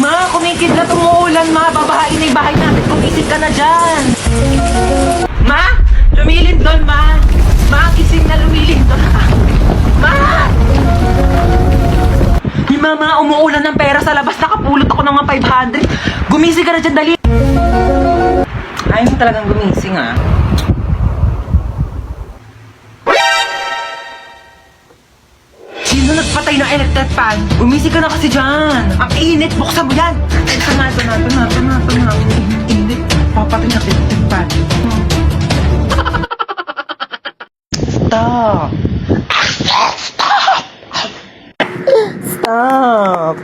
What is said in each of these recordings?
Ma, kumikidlat umuulan, ma. Babahain na yung bahay natin. Gumising ka na dyan. Ma, lumilindol, ma. Ma, gising na lumilindol. Ma! Di mama, umuulan ng pera sa labas. Nakapulot ako ng mga 500. Gumising ka na dyan, dali. Ayaw mo talagang gumising, ah. Sino nagpatay ng electric fan? Gumising ka na kasi dyan. Ang init, buksan mo yan. Buksan na, ito na. Init, papatay ng electric fan. Stop. Stop.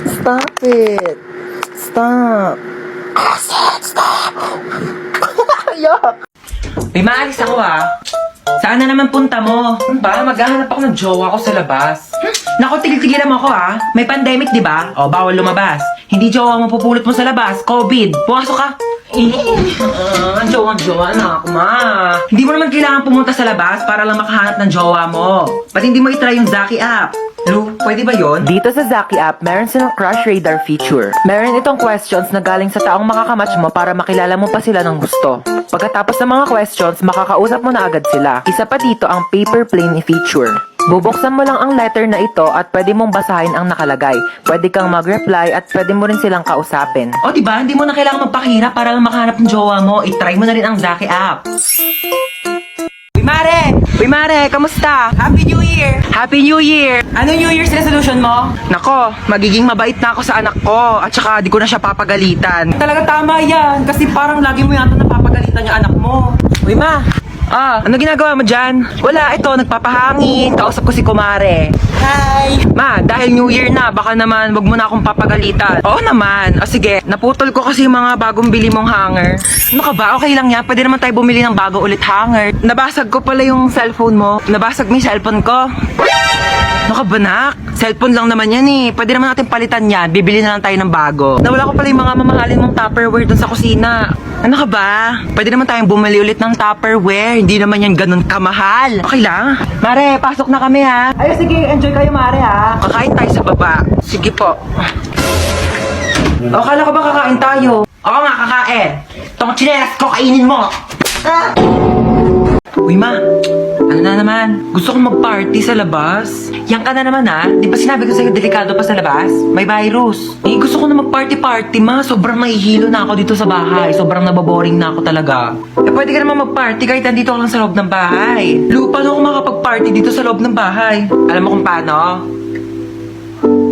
Stop it. Stop. Stop. Yuck. May maalis ako Saan na naman punta mo? Ba, maghahanap ako ng jowa ko sa labas. Naku, tigil-tigilan mo ako May pandemic, di ba? O, bawal lumabas. Hindi jowa mo pupulot mo sa labas. COVID. Pumasok ka. Ang jowa na ako, ma. Hindi mo naman kailangan pumunta sa labas para lang makahanap ng jowa mo. Ba't hindi mo itry yung Zaki app? Lu, pwede ba yon? Dito sa Zaki app, meron silang crush radar feature. Meron itong questions na galing sa taong makakamatch mo para makilala mo pa sila ng gusto. Pagkatapos ng mga questions, makakausap mo na agad sila. Isa pa dito ang paper plane feature. Bubuksan mo lang ang letter na ito at pwede mong basahin ang nakalagay. Pwede kang mag-reply at pwede mo rin silang kausapin. O, diba? Hindi mo na kailangan magpakahirap para lang makahanap ng jowa mo. I-try mo na rin ang Zaki app. Uy, Mare! Kamusta? Happy New Year! Happy New Year! Ano New Year's resolution mo? Nako, magiging mabait na ako sa anak ko at saka di ko na siya papagalitan. Talaga tama yan kasi parang lagi mo yata napapagalitan yung anak mo. Uy, Ma! Ano ginagawa mo dyan? Wala, ito, nagpapahangin. Kausap ko si Kumare. Hi! Ma, dahil New Year na, baka naman wag mo na akong papagalitan. Oo naman. O sige, naputol ko kasi yung mga bagong bili mong hanger. Ano ka ba? Okay lang yan. Pwede naman tayo bumili ng bago ulit hanger. Nabasag ko pala yung cellphone mo. Nabasag mo yung cellphone ko. Ano ka ba, nak? Cellphone lang naman yan Pwede naman natin palitan yan. Bibili na lang tayo ng bago. Nawala ko pala yung mga mamahalin mong Tupperware dun sa kusina. Ano ka ba? Pwede naman tayong bumili ulit ng Tupperware. Hindi naman yan ganun kamahal. Okay lang? Mare, pasok na kami Ay, sige. Enjoy kayo, Mare Kakain tayo sa baba. Sige po. O, kala ko ba kakain tayo? Oo nga, kakain. Itong chinelas ko, kainin mo. Uy, Ma. Ano na naman? Gusto kong mag-party sa labas. Yan ka na naman Di ba sinabi ko sa'yo delikado pa sa labas? May virus. Gusto ko na mag-party-party, Ma. Sobrang mahihilo na ako dito sa bahay. Sobrang nababoring na ako talaga. Pwede ka naman mag-party kahit nandito ka lang sa loob ng bahay. Lu, paano ako makapag-party dito sa loob ng bahay? Alam mo kung paano?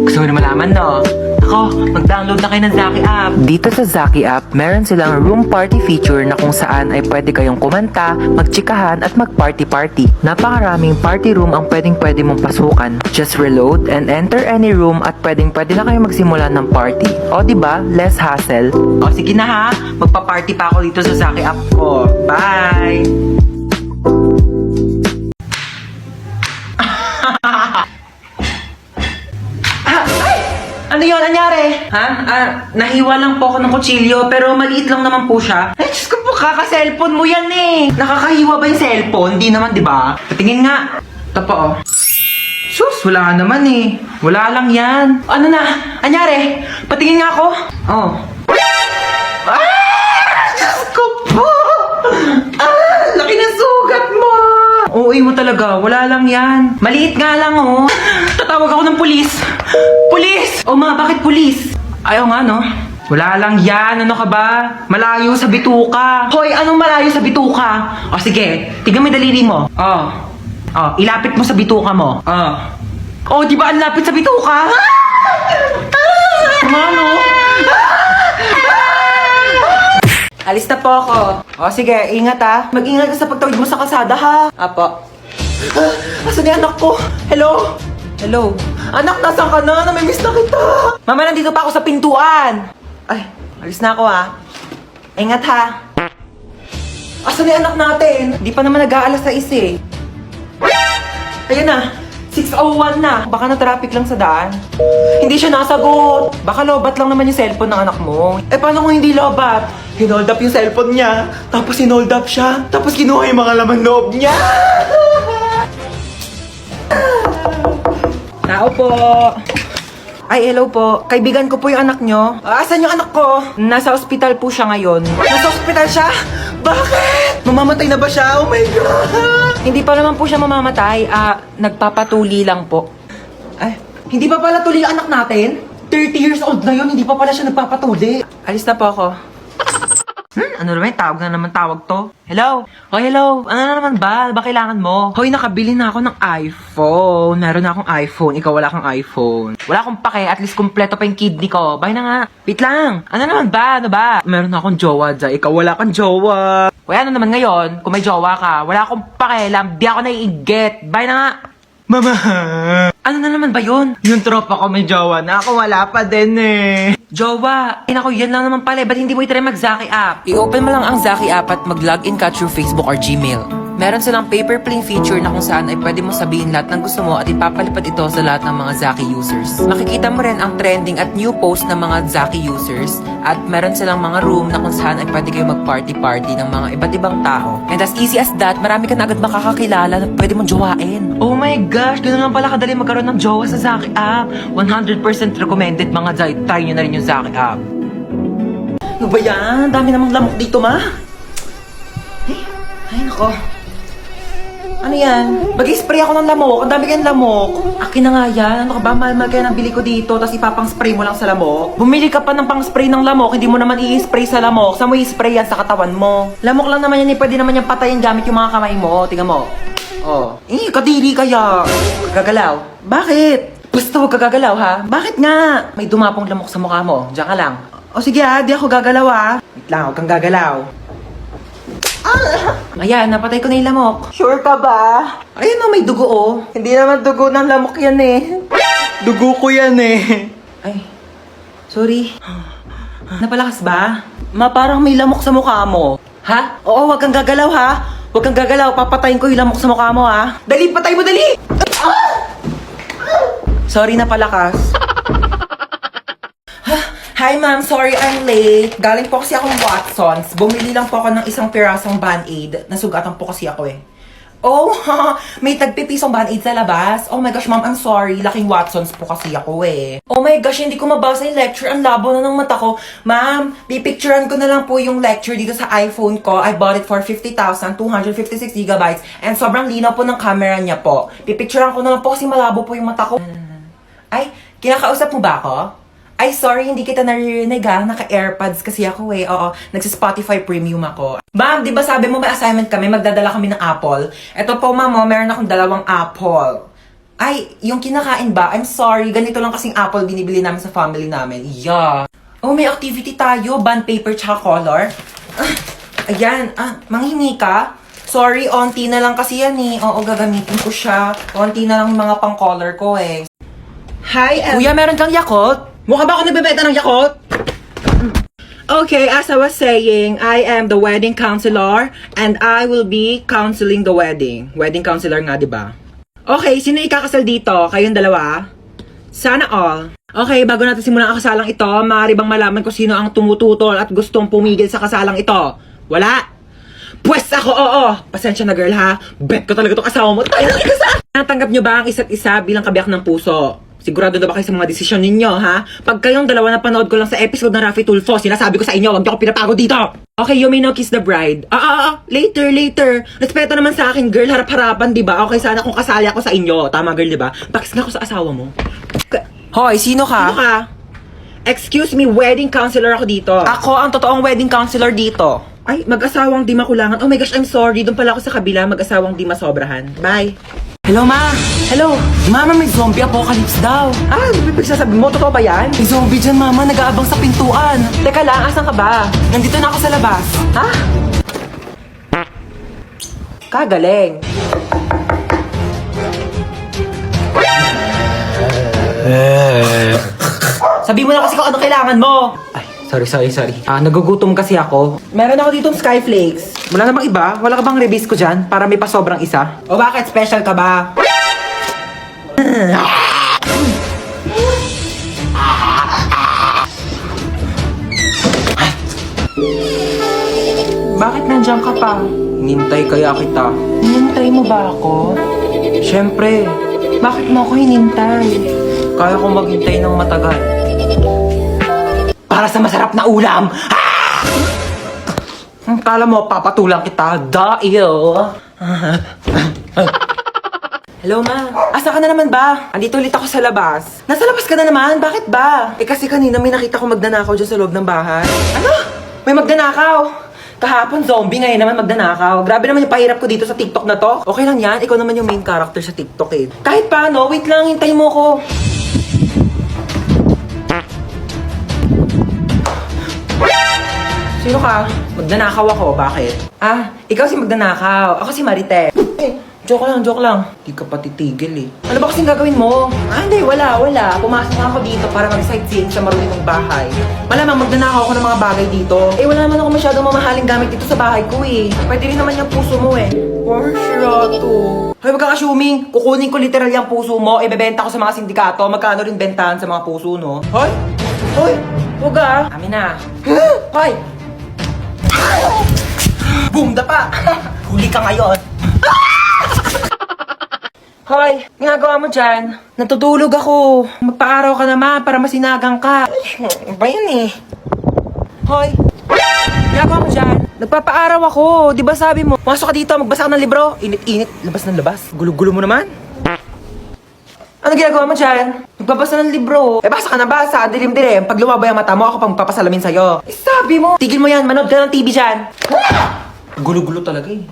Gusto mo na malaman, no? Ako, mag-download na kayo ng Zaki app. Dito sa Zaki app, meron silang room party feature na kung saan ay pwede kayong kumanta, magtsikahan at mag-party-party. Napakaraming party room ang pwedeng-pwede mong pasukan. Just reload and enter any room at pwedeng-pwede na kayo magsimula ng party. O diba, less hassle. O sige na magpa-party pa ako dito sa Zaki app ko. Bye! Ano yun? Anyari? Nahiwa lang po ako ng kutsilyo, pero maliit lang naman po siya. Ay, Diyos ko po, kaka-cellphone mo yan Nakakahiwa ba yung cellphone? Hindi naman, di ba? Patingin nga. Ito po, Sus, wala naman Wala lang yan. Ano na? Anyari? Patingin nga ako. Diyos ko po! Laki ng sugat mo! Uy mo talaga, wala lang yan. Maliit nga lang Tatawag ako ng pulis. Pulis! Ma, bakit pulis? Ayaw nga Wala lang yan, ano ka ba? Malayo sa bituka. Hoy, anong malayo sa bituka? O sige, tignan mo yung daliri mo. Ilapit mo sa bituka mo. Di ba ang lapit sa bituka? Ano? Alis na po ako. Sige, ingat Mag-ingat ka sa pagtawid mo sa kalsada Apo. Asan yung anak ko? Hello? Hello? Anak, nasaan ka na? Namimiss na kita. Mama, nandito pa ako sa pintuan. Ay, alis na ako Ingat Asan yung anak natin? Di pa naman nag-aalas sa Ayan na. 6:01 na. Baka na-traffic lang sa daan. Hindi siya nasagot. Baka lobat lang naman yung cellphone ng anak mo. Paano kung hindi lobat? Hinold up yung cellphone niya. Tapos hinold up siya. Tapos kinuha yung mga laman loob niya. Tao po. Ay, hello po. Kaibigan ko po yung anak nyo. Asan yung anak ko? Nasa ospital po siya ngayon. Nasa ospital siya? Bakit? Mamamatay na ba siya? Oh my God! Hindi pa naman po siya mamamatay. Nagpapatuli lang po. Ay, hindi pa pala tuli yung anak natin? 30 years old na yun, hindi pa pala siya nagpapatuli. Alis na po ako. Ano naman? Tawag to. Hello? Oh, hello. Ano na naman ba? Ba kailangan mo? Hoy, nakabili na ako ng iPhone. Meron na akong iPhone. Ikaw wala kang iPhone. Wala akong pake. At least kumpleto pa yung kidney ko. Bye na nga. Wait lang. Ano naman ba? Ano ba? Meron na akong jowa dyan. Ikaw wala kang jowa. O ano naman ngayon? Kung may jowa ka, wala akong pakialam. Di ako naiigit. Bye na nga. Mama! Ano na naman ba yun? Yung tropa ko may jowa na ako wala pa din eh. Jowa! Ay naku, yan lang naman pala. Ba't hindi mo itry mag-Zaki app? I-open mo lang ang Zaki app at mag-login ka through Facebook or Gmail. Meron silang paper plane feature na kung saan ay pwede mo sabihin lahat ng gusto mo at ipapalipad ito sa lahat ng mga Zaki users. Makikita mo rin ang trending at new post ng mga Zaki users at meron silang mga room na kung saan ay pwede kayo mag-party-party ng mga iba't ibang tao. And as easy as that, marami ka na agad makakakilala na pwede mong jowain. Oh my gosh, ganoon lang pala kadali magkaroon ng jowa sa Zaki app. 100% recommended mga Zay. Try nyo na rin yung Zaki app. Ano ba yan? Dami namang lamok dito, ma. Ay nako. Ano yan? Mag-spray ako ng lamok. Ang dami kayong lamok. Akin na nga yan. Ano ka ba? Mahal kaya ng bili ko dito. Tapos ipapang-spray mo lang sa lamok. Bumili ka pa ng pang-spray ng lamok. Hindi mo naman i-spray sa lamok. Saan mo i-spray yan? Sa katawan mo. Lamok lang naman yan. Pwede naman yan patayin gamit yung mga kamay mo. Tingnan mo. Oh. Kadiri kaya. Gagalaw. Bakit? Basta huwag kagagalaw ha. Bakit nga? May dumapong lamok sa mukha mo. Diyan ka lang. O sige ha. Di ako gagalaw ha. Wait lang. Huwag kang gagalaw. Ayan, napatay ko na yung lamok. Sure ka ba? Ayun o, may dugo oh. Hindi naman dugo ng lamok yan eh. Dugo ko yan eh. Ay, sorry. Napalakas ba? Ma, parang may lamok sa mukha mo. Ha? Oo, wag kang gagalaw ha. Wag kang gagalaw, papatayin ko yung lamok sa mukha mo ha. Dali, patay mo, dali! Sorry, napalakas. Hi ma'am, sorry I'm late. Galing po kasi akong Watsons. Bumili lang po ako ng isang pirasong Band-Aid. Nasugatan po kasi ako eh. Oh, may tagpipisong Band-Aid sa labas. Oh my gosh ma'am, I'm sorry. Laking Watsons po kasi ako eh. Oh my gosh, hindi ko mabasa yung lecture. Ang labo na ng mata ko. Ma'am, pipicturean ko na lang po yung lecture dito sa iPhone ko. I bought it for 50,000, 256 gigabytes. And sobrang linaw po ng camera niya po. Pipicturean ko na lang po kasi malabo po yung mata ko. Ay, kinakausap mo ba ako? Ay, sorry, hindi kita naririnig ha. Naka-AirPods kasi ako eh. Oo, nagsa-Spotify Premium ako. Ma'am, di ba sabi mo may assignment kami, magdadala kami ng apple? Eto po, ma'am, meron akong 2 apple. Ay, yung kinakain ba? I'm sorry, ganito lang kasing apple binibili namin sa family namin. Yeah. Oh, may activity tayo. Bond paper tsaka color. Ayan, manghingi ka? Sorry, onti na lang kasi yan eh. Oo, gagamitin ko siya. Onti na lang yung mga pang-color ko eh. Hi, Kuya, meron kang Yakult? Mukha ba ako nagbebenta ng Yakult? Okay, as I was saying, I am the wedding counselor and I will be counseling the wedding. Wedding counselor nga, di ba? Okay, sino ikakasal dito? Kayong dalawa? Sana all. Okay, bago natin simulan ang kasalang ito, maaari bang malaman ko sino ang tumututol at gustong pumigil sa kasalang ito? Wala? Pwes ako, oo! Pasensya na girl ha, bet ko talaga itong asawa mo. Tayo lang ikasal! Natanggap nyo ba ang isa't isa bilang kabiyak ng puso? Sigurado na ba kayo sa mga desisyon ninyo, ha? Pag kayong dalawa na panood ko lang sa episode ng Raffy Tulfo, sinasabi ko sa inyo, huwag niyo ako pinapagod dito! Okay, you may now kiss the bride. Later. Respeto naman sa akin, girl. Harap-harapan, di ba? Okay, sana kung kasali ako sa inyo. Tama, girl, di ba? Pakis nga ako sa asawa mo. Hoy, sino ka? Sino ka? Excuse me, wedding counselor ako dito. Ako ang totoong wedding counselor dito. Ay, mag-asawang di makulangan. Oh my gosh, I'm sorry. Doon pala ako sa kabila, mag-asawang di masobrahan. Bye. Hello, ma! Hello! Mama, may zombie apocalypse daw. Pagsasabi mo, totoo ba yan? May zombie dyan, mama. Nag-aabang sa pintuan. Teka lang, asan ka ba? Nandito na ako sa labas. Ha? Kagaling. Sabi mo na kasi kung ano kailangan mo. Ay, sorry. Nagugutom kasi ako. Meron ako ditong Skyflakes. Wala na bang iba? Wala ka bang rebis ko dyan? Para may pasobrang isa? O bakit? Special ka ba? Bakit nandiyan ka pa? Hinintay kaya kita. Hinintay mo ba ako? Siyempre. Bakit mo ako hinintay? Kaya kong maghintay ng matagal. Para sa masarap na ulam! Kala mo, papatulang kita dahil... Hello, ma. Asa ka na naman ba? Andito ulit ako sa labas. Nasa labas ka na naman? Bakit ba? Kasi kanina may nakita ko magdanakaw dyan sa loob ng bahay. Ano? May magdanakaw? Kahapon zombie, ngayon naman magdanakaw. Grabe naman yung pahirap ko dito sa TikTok na to. Okay lang yan, ikaw naman yung main character sa TikTok eh. Kahit paano, wait lang, hintayin mo ko. Sino ka? Magdanakaw ako, bakit? Ah, ikaw si magdanakaw. Ako si Marite. Joke lang. Di ka pa titigil eh. Ano ba kasing gagawin mo? Ah, hindi, wala. Pumasok nga ako dito para mag-sightseeing sa marunong kong bahay. Malamang magdanakaw ako ng mga bagay dito. Eh, wala naman ako masyadong mamahaling gamit dito sa bahay ko eh. Pwede rin naman yung puso mo eh. Or sirato. Hoy, wag kang assuming. Kukunin ko literal yung puso mo, ibebenta ko sa mga sindikato. Magkano rin bentahan sa mga puso, no? Hoy! Huwag ah. Amin na. Hoy! Boom, dapa! Huli ka ngayon. Hoy, ginagawa mo dyan? Natutulog ako. Magpa-araw ka naman para masinagang ka. Ba yan eh? Hoy, ginagawa mo dyan? Nagpapa-araw ako. Di ba sabi mo, masok ka dito, magbasa ka ng libro. Init-init, labas ng labas. Gulo-gulo mo naman. Ano ginagawa mo dyan? Nagbabasa ng libro. Eh, basa ka na basa. Dilim-dilim. Pag lumabay ang mata mo, ako pang magpapasalamin sa'yo. Eh, sabi mo. Tigil mo yan. Manood ka ng TV dyan. Gulo-gulo talaga eh.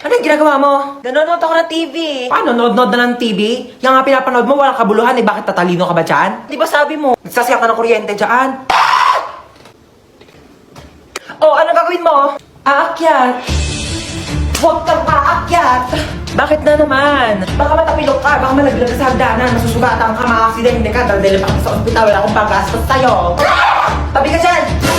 Ano yung ginagawa mo? Nanonood ako ng TV. Paano? Nood-nood na ng TV? Yung nga pinapanood mo, walang kabuluhan eh. Bakit tatalino ka ba dyan? Di ba sabi mo? Nagsasayang ka ng kuryente dyan. Oh, ano gagawin mo? Aakyat. Huwag kang aakyat. Bakit na naman? Baka matapilok ka, baka malaglag ka sa hagdanan, masusugatan ka, maka-aksidente ka, dahil pa sa ospital, wala akong panggastos sa'yo. Tabi ka dyan!